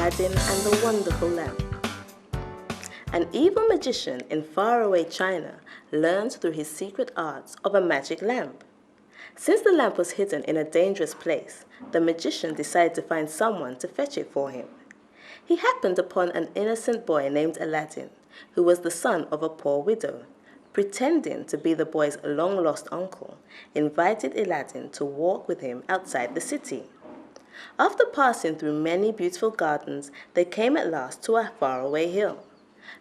Alladin and the Wonderful Lamp. An evil magician in faraway China learned through his secret arts of a magic lamp. Since the lamp was hidden in a dangerous place, the magician decided to find someone to fetch it for him. He happened upon an innocent boy named Alladin, who was the son of a poor widow. Pretending to be the boy's long-lost uncle, invited Alladin to walk with him outside the city. After passing through many beautiful gardens, they came at last to a faraway hill.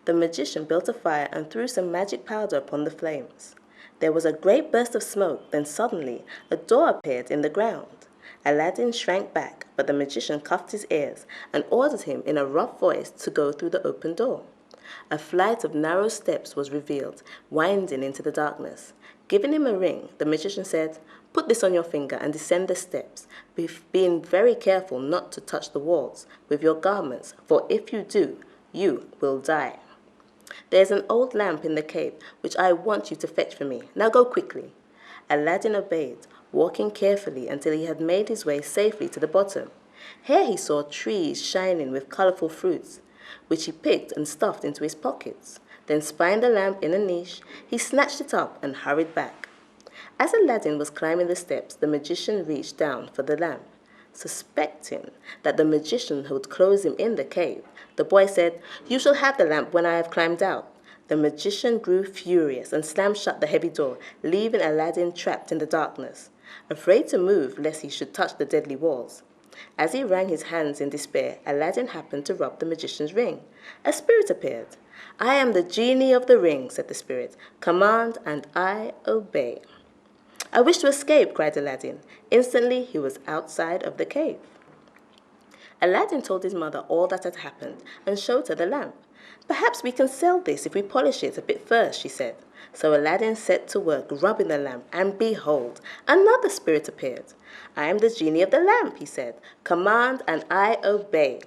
The magician built a fire and threw some magic powder upon the flames. There was a great burst of smoke, then suddenly a door appeared in the ground. Alladin shrank back, but the magician cuffed his ears and ordered him in a rough voice to go through the open door. A flight of narrow steps was revealed, winding into the darkness. Giving him a ring, the magician said, "Put this on your finger and descend the steps, being very careful not to touch the walls with your garments, for if you do, you will die. There is an old lamp in the cave which I want you to fetch for me. Now go quickly." Alladin obeyed, walking carefully until he had made his way safely to the bottom. Here he saw trees shining with colorful fruits, which he picked and stuffed into his pockets. Then spying the lamp in a niche, he snatched it up and hurried back. As Alladin was climbing the steps, the magician reached down for the lamp. Suspecting that the magician would close him in the cave, the boy said, "You shall have the lamp when I have climbed out." The magician grew furious and slammed shut the heavy door, leaving Alladin trapped in the darkness, afraid to move lest he should touch the deadly walls. As he wrung his hands in despair, Alladin happened to rub the magician's ring. A spirit appeared. "I am the genie of the ring," said the spirit. "Command and I obey." "I wish to escape," cried Alladin. Instantly he was outside of the cave. Alladin told his mother all that had happened and showed her the lamp. "Perhaps we can sell this if we polish it a bit first," she said. So Alladin set to work rubbing the lamp, and behold, another spirit appeared. "I am the genie of the lamp," he said. "Command and I obey."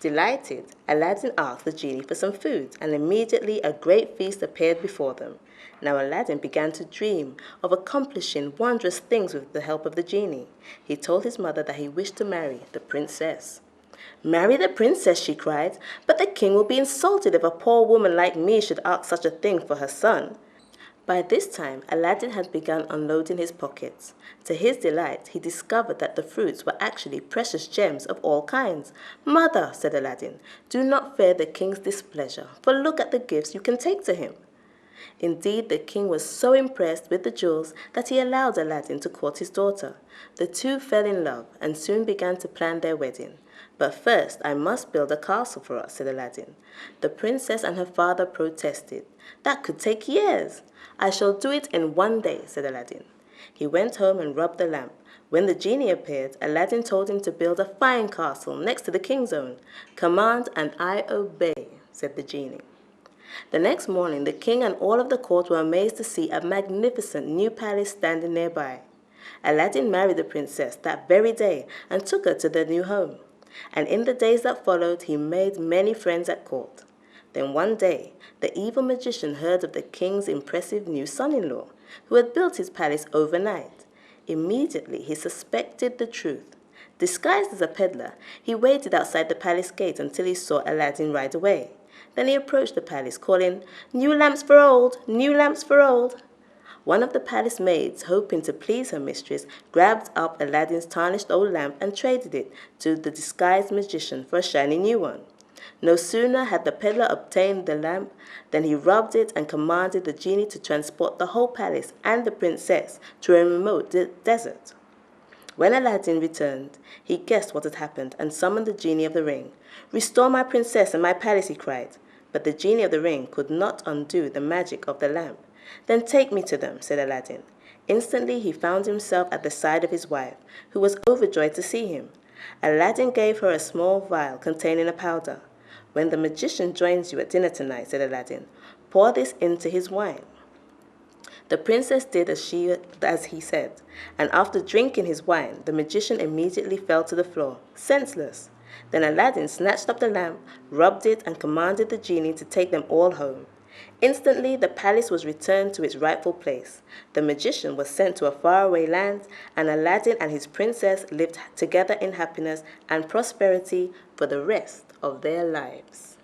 Delighted, Alladin asked the genie for some food, and immediately a great feast appeared before them. Now Alladin began to dream of accomplishing wondrous things with the help of the genie. He told his mother that he wished to marry the princess. "Marry the princess," she cried, "but the king will be insulted if a poor woman like me should ask such a thing for her son." By this time, Alladin had begun unloading his pockets. To his delight, he discovered that the fruits were actually precious gems of all kinds. "Mother," said Alladin, "do not fear the king's displeasure, for look at the gifts you can take to him." Indeed, the king was so impressed with the jewels that he allowed Alladin to court his daughter. The two fell in love and soon began to plan their wedding. "But first I must build a castle for us," said Alladin. The princess and her father protested. "That could take years." "I shall do it in one day," said Alladin. He went home and rubbed the lamp. When the genie appeared, Alladin told him to build a fine castle next to the king's own. "Command and I obey," said the genie. The next morning, the king and all of the court were amazed to see a magnificent new palace standing nearby. Alladin married the princess that very day and took her to their new home. And in the days that followed, he made many friends at court. Then one day, the evil magician heard of the king's impressive new son-in-law, who had built his palace overnight. Immediately, he suspected the truth. Disguised as a peddler, he waited outside the palace gate until he saw Alladin ride away. Then he approached the palace, calling, "New lamps for old, new lamps for old." One of the palace maids, hoping to please her mistress, grabbed up Alladin's tarnished old lamp and traded it to the disguised magician for a shiny new one. No sooner had the peddler obtained the lamp than he rubbed it and commanded the genie to transport the whole palace and the princess to a remote desert. When Alladin returned, he guessed what had happened and summoned the genie of the ring. "Restore my princess and my palace," he cried. But the genie of the ring could not undo the magic of the lamp. "Then take me to them," said Alladin. Instantly he found himself at the side of his wife, who was overjoyed to see him. Alladin gave her a small vial containing a powder. "When the magician joins you at dinner tonight," said Alladin, "pour this into his wine." The princess did as he said, and after drinking his wine, the magician immediately fell to the floor, senseless. Then Alladin snatched up the lamp, rubbed it, and commanded the genie to take them all home. Instantly, the palace was returned to its rightful place. The magician was sent to a faraway land, and Aladdin and his princess lived together in happiness and prosperity for the rest of their lives.